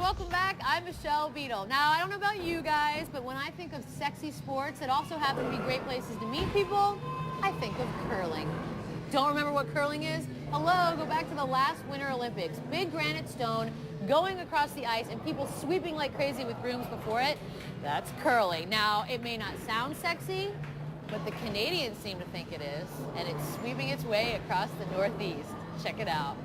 welcome back. I'm Michelle Beadle. Now, I don't know about you guys, but when I think of sexy sports that also happen to be great places to meet people, I think of curling. Don't remember what curling is? Hello, go back to the last Winter Olympics. Big granite stone going across the ice and people sweeping like crazy with brooms before it. That's curling. Now, it may not sound sexy, but the Canadians seem to think it is, and it's sweeping its way across the Northeast. Check it out.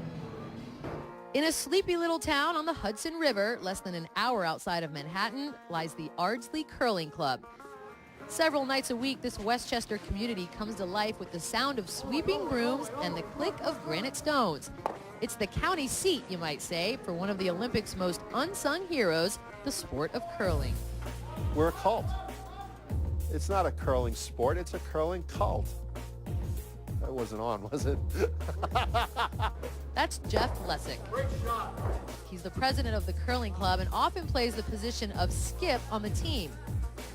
In a sleepy little town on the Hudson River, less than an hour outside of Manhattan, lies the Ardsley Curling Club. Several nights a week, this Westchester community comes to life with the sound of sweeping brooms and the click of granite stones. It's the county seat, you might say, for one of the Olympics' most unsung heroes, the sport of curling. We're a cult. It's not a curling sport, it's a curling cult. That wasn't on, was it? That's Jeff LESUK. He's the president of the curling club and often plays the position of skip on the team.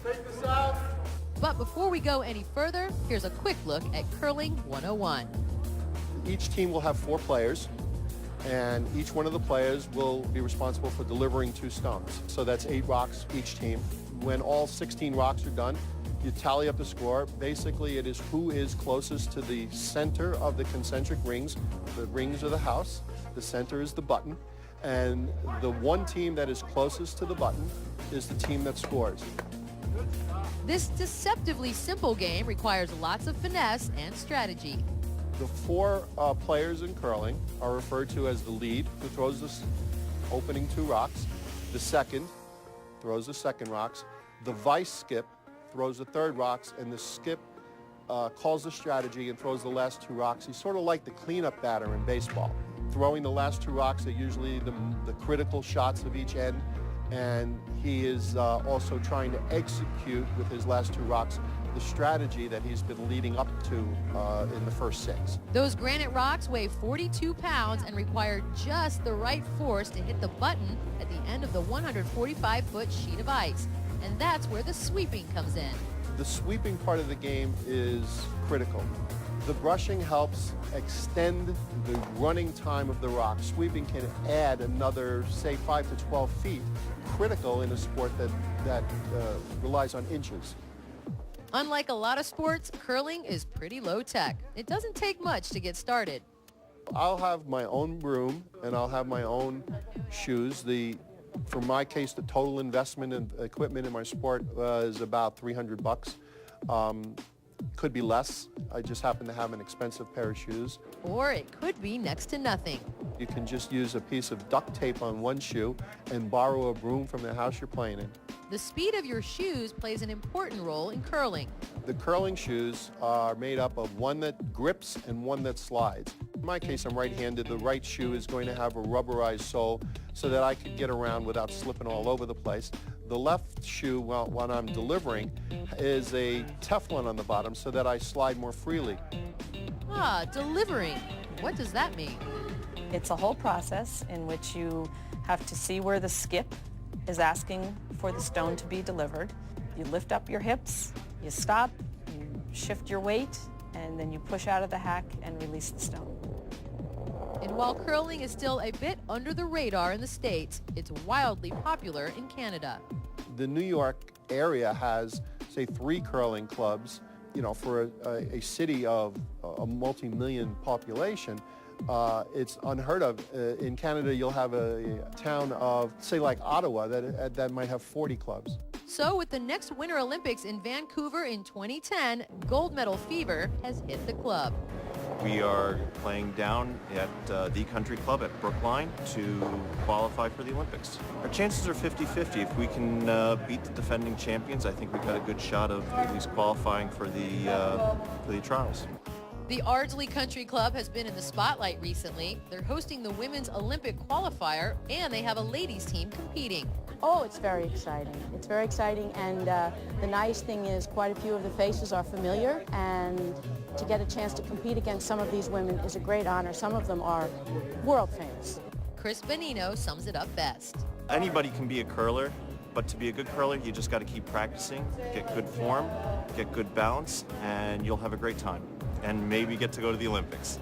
Take this out. But before we go any further, here's a quick look at Curling 101. Each team will have 4 players, and each one of the players will be responsible for delivering 2 stones. So that's 8 rocks each team. When all 16 rocks are done, you tally up the score. Basically, it is who is closest to the center of the concentric rings. The rings are the house, the center is the button, and the one team that is closest to the button is the team that scores. This deceptively simple game requires lots of finesse and strategy. The 4 players in curling are referred to as the lead, who throws the opening 2 rocks. The second throws the second rocks. The vice skip throws the third rocks, and the skip calls the strategy and throws the last 2 rocks. He's sort of like the cleanup batter in baseball. Throwing the last 2 rocks are usually the critical shots of each end, and he is also trying to execute with his last 2 rocks the strategy that he's been leading up to in the first 6. Those granite rocks weigh 42 pounds and require just the right force to hit the button at the end of the 145-foot sheet of ice. And that's where the sweeping comes in. The sweeping part of the game is critical. The brushing helps extend the running time of the rock. Sweeping can add another, say, 5 to 12 feet, critical in a sport that relies on inches. Unlike a lot of sports, curling is pretty low tech. It doesn't take much to get started. I'll have my own broom and I'll have my own shoes. For my case, the total investment in equipment in my sport is about $300. Could be less. I just happen to have an expensive pair of shoes. Or it could be next to nothing. You can just use a piece of duct tape on one shoe and borrow a broom from the house you're playing in. The speed of your shoes plays an important role in curling. The curling shoes are made up of one that grips and one that slides. In my case, I'm right-handed. The right shoe is going to have a rubberized sole so that I can get around without slipping all over the place. The left shoe, when I'm delivering, is a Teflon on the bottom so that I slide more freely. Ah, delivering. What does that mean? It's a whole process in which you have to see where the skip is asking for the stone to be delivered. You lift up your hips, you stop, you shift your weight, and then you push out of the hack and release the stone. And while curling is still a bit under the radar in the States, it's wildly popular in Canada. The New York area has, say, 3 curling clubs. You know, for a city of a multi-million population, it's unheard of. In Canada, you'll have a town of, say, like Ottawa, that might have 40 clubs. So with the next Winter Olympics in Vancouver in 2010, gold medal fever has hit the club. We are playing down at the Country Club at Brookline to qualify for the Olympics. Our chances are 50-50. If we can beat the defending champions, I think we've got a good shot of at least qualifying for the trials. The Ardsley Country Club has been in the spotlight recently. They're hosting the Women's Olympic qualifier, and they have a ladies team competing. Oh, it's very exciting. It's very exciting, and the nice thing is quite a few of the faces are familiar, and to get a chance to compete against some of these women is a great honor. Some of them are world famous. BANINO sums it up best. Anybody can be a curler, but to be a good curler, you just got to keep practicing, get good form, get good balance, and you'll have a great time, and maybe get to go to the Olympics.